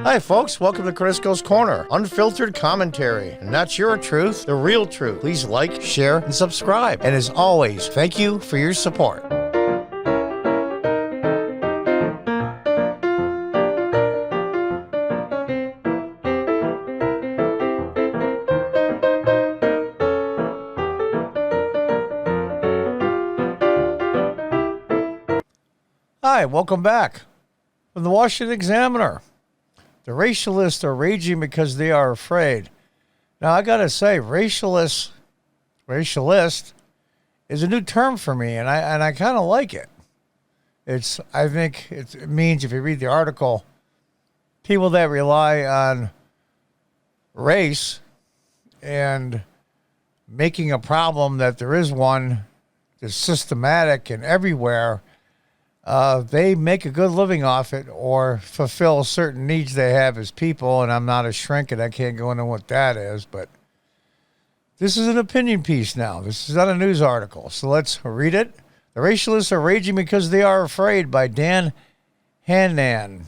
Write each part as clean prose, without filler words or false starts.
Hi folks, welcome to Crisco's Corner. Unfiltered commentary, and not your truth, the real truth. Please like, share, and subscribe. And as always, thank you for your support. Hi, welcome back. From the Washington Examiner. The racialists are raging because they are afraid. Now, I got to say, racialist is a new term for me, and I kind of like it. I think it means, if you read the article, people that rely on race and making a problem that there is one that's systematic and everywhere, they make a good living off it or fulfill certain needs they have as people, and I'm not a shrink and I can't go into what that is, but this is an opinion piece now. This is not a news article, so let's read it. The racialists are raging because they are afraid, by Dan Hannan.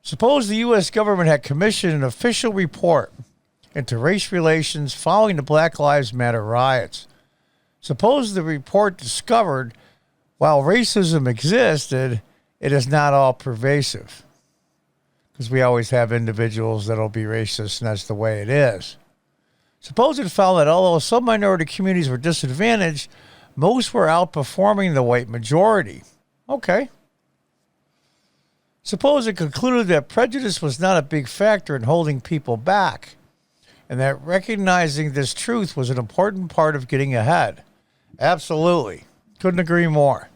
Suppose the U.S. government had commissioned an official report into race relations following the Black Lives Matter riots. Suppose the report discovered while racism existed, it is not all pervasive. Because we always have individuals that will be racist, and that's the way it is. Suppose it found that although some minority communities were disadvantaged, most were outperforming the white majority. Okay. Suppose it concluded that prejudice was not a big factor in holding people back, and that recognizing this truth was an important part of getting ahead. Absolutely. Couldn't agree more.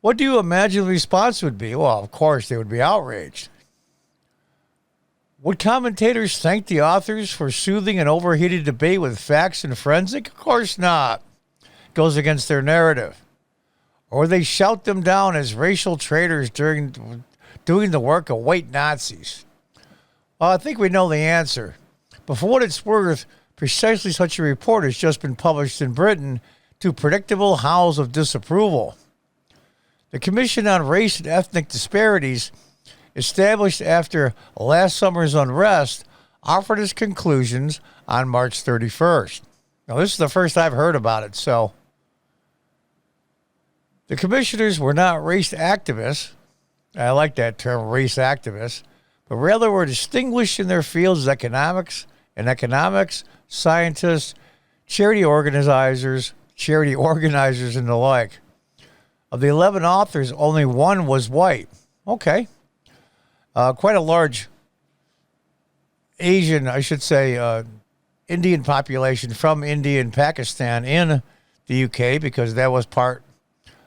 What do you imagine the response would be? Well, of course, they would be outraged. Would commentators thank the authors for soothing an overheated debate with facts and forensic? Of course not. It goes against their narrative. Or would they shout them down as racial traitors doing the work of white Nazis? Well, I think we know the answer. But for what it's worth, precisely such a report has just been published in Britain to predictable howls of disapproval. The Commission on Race and Ethnic Disparities, established after last summer's unrest, offered its conclusions on March 31st. Now, this is the first I've heard about it, so the commissioners were not race activists. I like that term, race activists, but rather were distinguished in their fields of economics, scientists, charity organizers, and the like. Of the 11 authors, only one was white. Okay. Quite a large Asian, Indian population from India and Pakistan in the UK, because that was part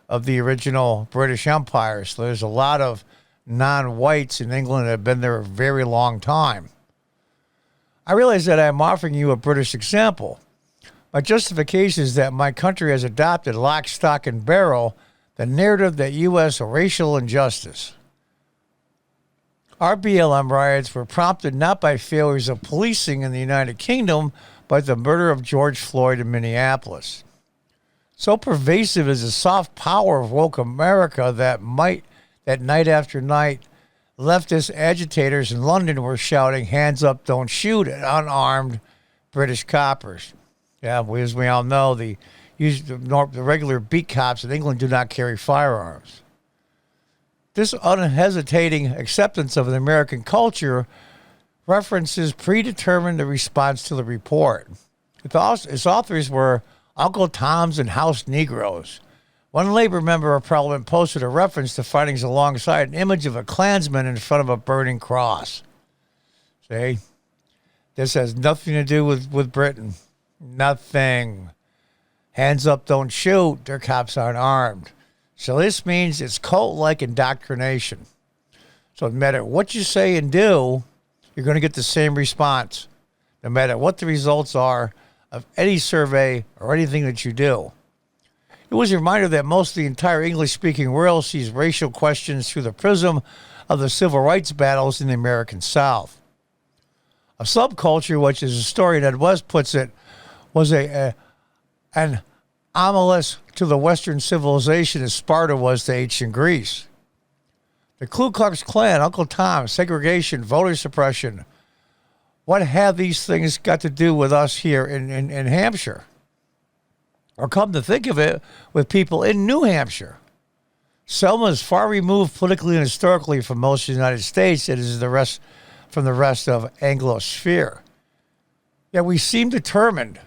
of the original British Empire. So there's a lot of non-whites in England that have been there a very long time. I realize that I'm offering you a British example. My justification is that my country has adopted lock, stock, and barrel the narrative that U.S. racial injustice. Our BLM riots were prompted not by failures of policing in the United Kingdom, but the murder of George Floyd in Minneapolis. So pervasive is the soft power of woke America that night after night, leftist agitators in London were shouting, "Hands up, don't shoot," at unarmed British coppers. Yeah, as we all know, the regular beat cops in England do not carry firearms. This unhesitating acceptance of an American culture references predetermined the response to the report. Its authors were Uncle Toms and House Negroes. One Labor member of Parliament posted a reference to findings alongside an image of a Klansman in front of a burning cross. See? This has nothing to do with Britain. Nothing. Hands up, don't shoot. Their cops aren't armed. So this means it's cult-like indoctrination. So no matter what you say and do, you're going to get the same response, no matter what the results are of any survey or anything that you do. It was a reminder that most of the entire English-speaking world sees racial questions through the prism of the civil rights battles in the American South. A subculture, which, as historian Ed West puts it, was an anomalous to the Western civilization as Sparta was to ancient Greece. The Ku Klux Klan, Uncle Tom, segregation, voter suppression. What have these things got to do with us here in Hampshire? Or come to think of it, with people in New Hampshire. Selma is far removed politically and historically from most of the United States. It is from the rest of Anglosphere. Yet we seem determined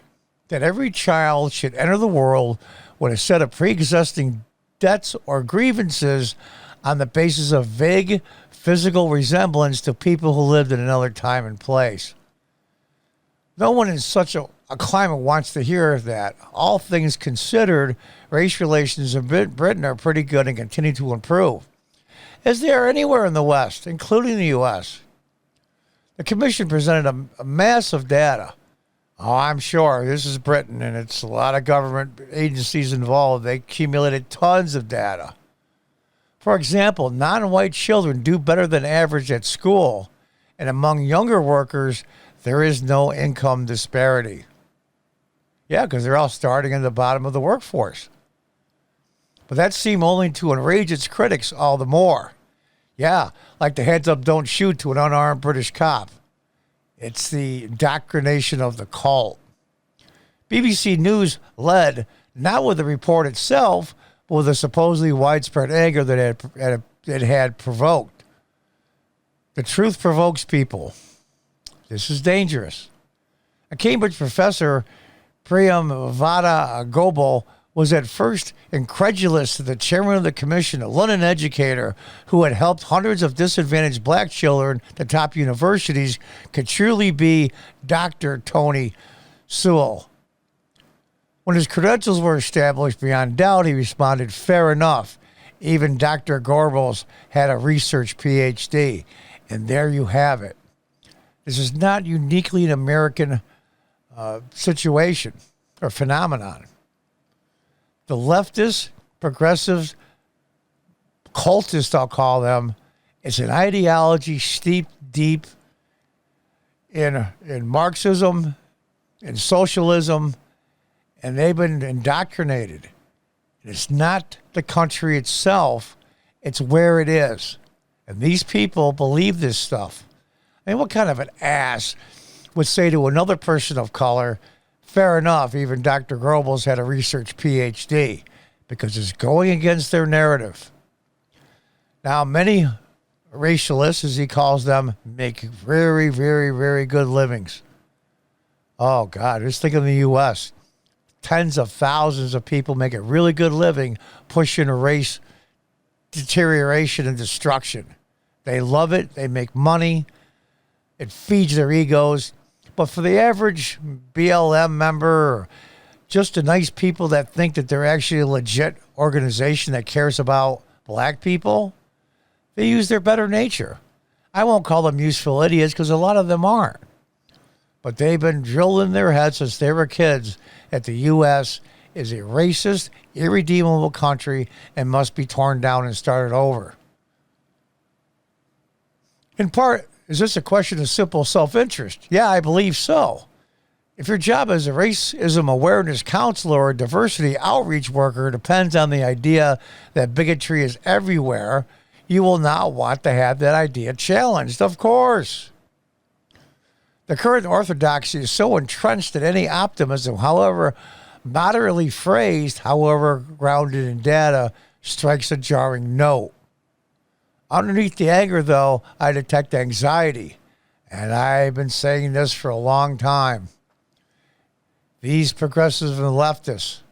that every child should enter the world with a set of pre-existing debts or grievances on the basis of vague physical resemblance to people who lived in another time and place. No one in such a climate wants to hear that. All things considered, race relations in Britain are pretty good and continue to improve, as they are anywhere in the West, including the U.S. The Commission presented a mass of data. Oh, I'm sure. This is Britain, and it's a lot of government agencies involved. They accumulated tons of data. For example, non-white children do better than average at school, and among younger workers, there is no income disparity. Yeah, because they're all starting at the bottom of the workforce. But that seemed only to enrage its critics all the more. Yeah, like the heads up don't shoot to an unarmed British cop. It's the indoctrination of the cult. BBC News led, not with the report itself, but with the supposedly widespread anger that it had provoked. The truth provokes people. This is dangerous. A Cambridge professor, Priyamvada Gobel, was at first incredulous that the chairman of the commission, a London educator who had helped hundreds of disadvantaged black children to top universities, could truly be Dr. Tony Sewell. When his credentials were established beyond doubt, he responded, "Fair enough. Even Dr. Goebbels had a research PhD." And there you have it. This is not uniquely an American situation or phenomenon. The leftists, progressives, cultists, I'll call them, it's an ideology steeped deep in Marxism, in socialism, and they've been indoctrinated. It's not the country itself, it's where it is. And these people believe this stuff. I mean, what kind of an ass would say to another person of color, fair enough, even Dr. Goebbels had a research PhD, because it's going against their narrative. Now, many racialists, as he calls them, make very, very, very good livings. Oh, God, just think of the U.S. Tens of thousands of people make a really good living pushing race deterioration and destruction. They love it. They make money. It feeds their egos. But for the average BLM member, or just the nice people that think that they're actually a legit organization that cares about black people, they use their better nature. I won't call them useful idiots because a lot of them aren't. But they've been drilled in their heads since they were kids that the U.S. is a racist, irredeemable country and must be torn down and started over. In part, is this a question of simple self-interest? Yeah, I believe so. If your job as a racism awareness counselor or diversity outreach worker depends on the idea that bigotry is everywhere, you will not want to have that idea challenged, of course. The current orthodoxy is so entrenched that any optimism, however moderately phrased, however grounded in data, strikes a jarring note. Underneath the anger, though, I detect anxiety, and I've been saying this for a long time. These progressives and leftists,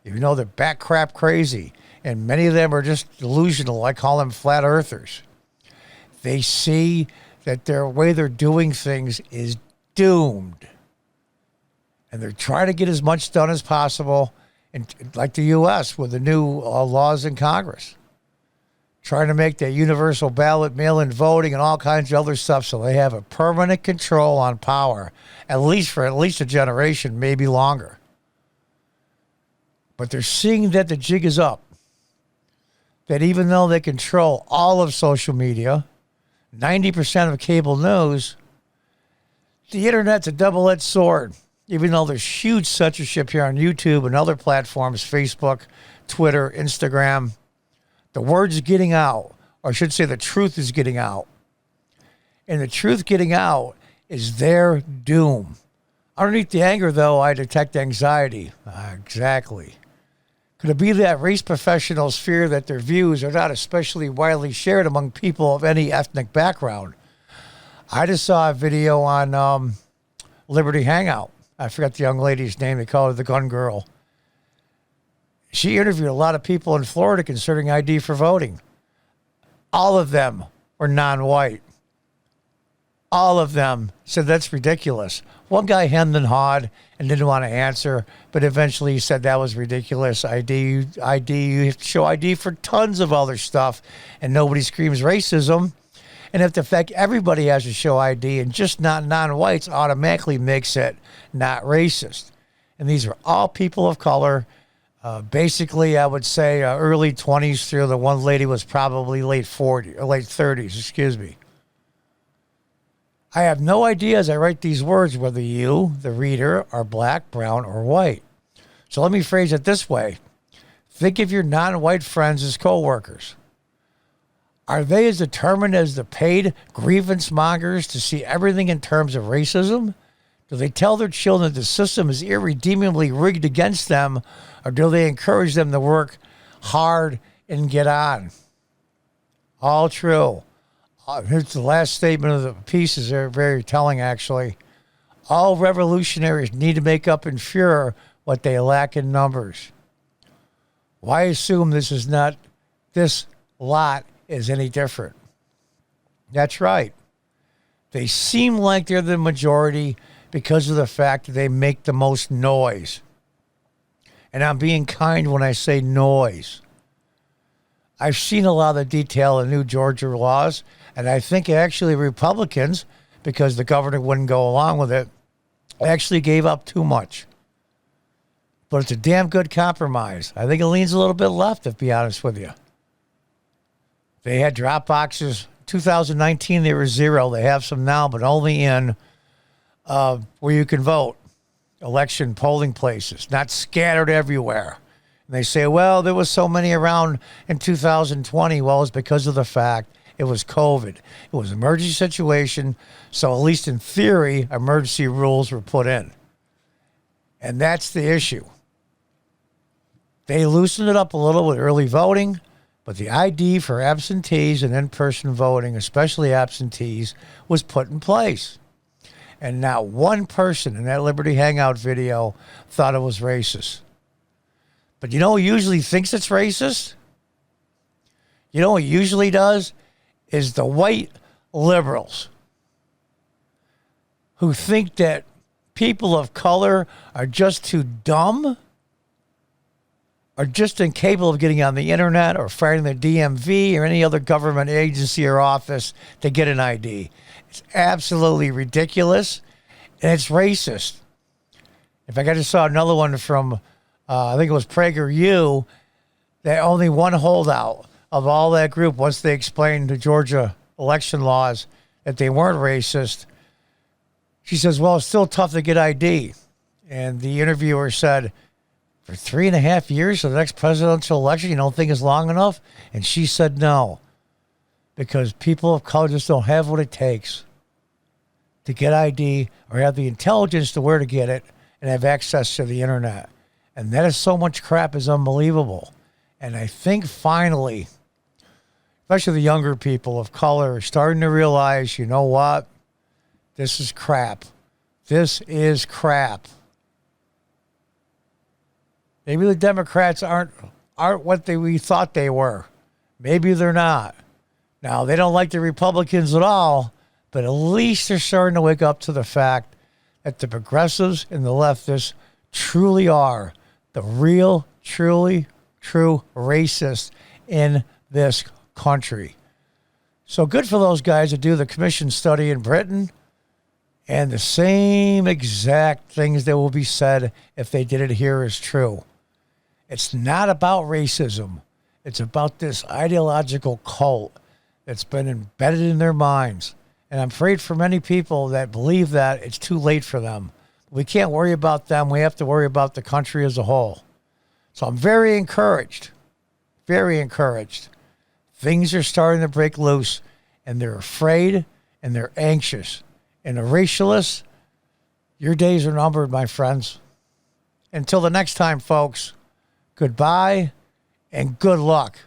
even though they're bat crap crazy, and many of them are just delusional, I call them flat earthers, they see that their way they're doing things is doomed. And they're trying to get as much done as possible, and like the U.S. with the new laws in Congress. Trying to make that universal ballot, mail-in voting, and all kinds of other stuff so they have a permanent control on power, at least for a generation, maybe longer. But they're seeing that the jig is up. That even though they control all of social media, 90% of cable news, the internet's a double-edged sword. Even though there's huge censorship here on YouTube and other platforms, Facebook, Twitter, Instagram, the word's getting out, or I should say the truth is getting out. And the truth getting out is their doom. Underneath the anger, though, I detect anxiety. Exactly. Could it be that race professionals fear that their views are not especially widely shared among people of any ethnic background? I just saw a video on Liberty Hangout. I forgot the young lady's name. They call her the Gun Girl. She interviewed a lot of people in Florida concerning ID for voting. All of them were non-white. All of them said that's ridiculous. One guy hemmed and hawed and didn't want to answer, but eventually he said that was ridiculous. You have to show ID for tons of other stuff, and nobody screams racism. And if the fact everybody has to show ID and just not non-whites automatically makes it not racist. And these are all people of color. Basically, I would say early 20s through. The one lady was probably late 30s, excuse me. I have no idea as I write these words whether you, the reader, are black, brown, or white. So let me phrase it this way. Think of your non-white friends as co-workers. Are they as determined as the paid grievance mongers to see everything in terms of racism? Do they tell their children that the system is irredeemably rigged against them, or do they encourage them to work hard and get on? All true. Here's the last statement of the piece. Is very telling, actually. All revolutionaries need to make up in furor what they lack in numbers. Why assume this lot is any different? That's right. They seem like they're the majority because of the fact that they make the most noise. And I'm being kind when I say noise. I've seen a lot of the detail in new Georgia laws, and I think actually Republicans, because the governor wouldn't go along with it, actually gave up too much. But it's a damn good compromise. I think it leans a little bit left, to be honest with you. They had drop boxes. 2019, they were 0. They have some now, but only in where you can vote. Election polling places, not scattered everywhere. And they say, well, there was so many around in 2020. Well, it's because of the fact it was COVID. It was an emergency situation. So at least in theory, emergency rules were put in. And that's the issue. They loosened it up a little with early voting, but the ID for absentees and in-person voting, especially absentees, was put in place. And not one person in that Liberty Hangout video thought it was racist. But you know who usually thinks it's racist? You know what usually does? Is the white liberals who think that people of color are just too dumb, are just incapable of getting on the internet or fighting the DMV or any other government agency or office to get an ID. It's absolutely ridiculous, and it's racist. In fact, I just saw another one from, I think it was PragerU, that only one holdout of all that group, once they explained the Georgia election laws, that they weren't racist. She says, well, it's still tough to get ID. And the interviewer said, for 3.5 years for the next presidential election, you don't think it's long enough? And she said no. Because people of color just don't have what it takes to get ID or have the intelligence to where to get it and have access to the internet. And that is so much crap is unbelievable. And I think finally, especially the younger people of color are starting to realize, you know what? This is crap. This is crap. Maybe the Democrats aren't what we thought they were. Maybe they're not. Now, they don't like the Republicans at all, but at least they're starting to wake up to the fact that the progressives and the leftists truly are the real, truly, true racists in this country. So good for those guys that do the commission study in Britain, and the same exact things that will be said if they did it here is true. It's not about racism. It's about this ideological cult that's been embedded in their minds. And I'm afraid for many people that believe that it's too late for them. We can't worry about them. We have to worry about the country as a whole. So I'm very encouraged. Very encouraged. things are starting to break loose, and they're afraid and they're anxious. And the racialists, your days are numbered, my friends. Until the next time, folks, goodbye and good luck.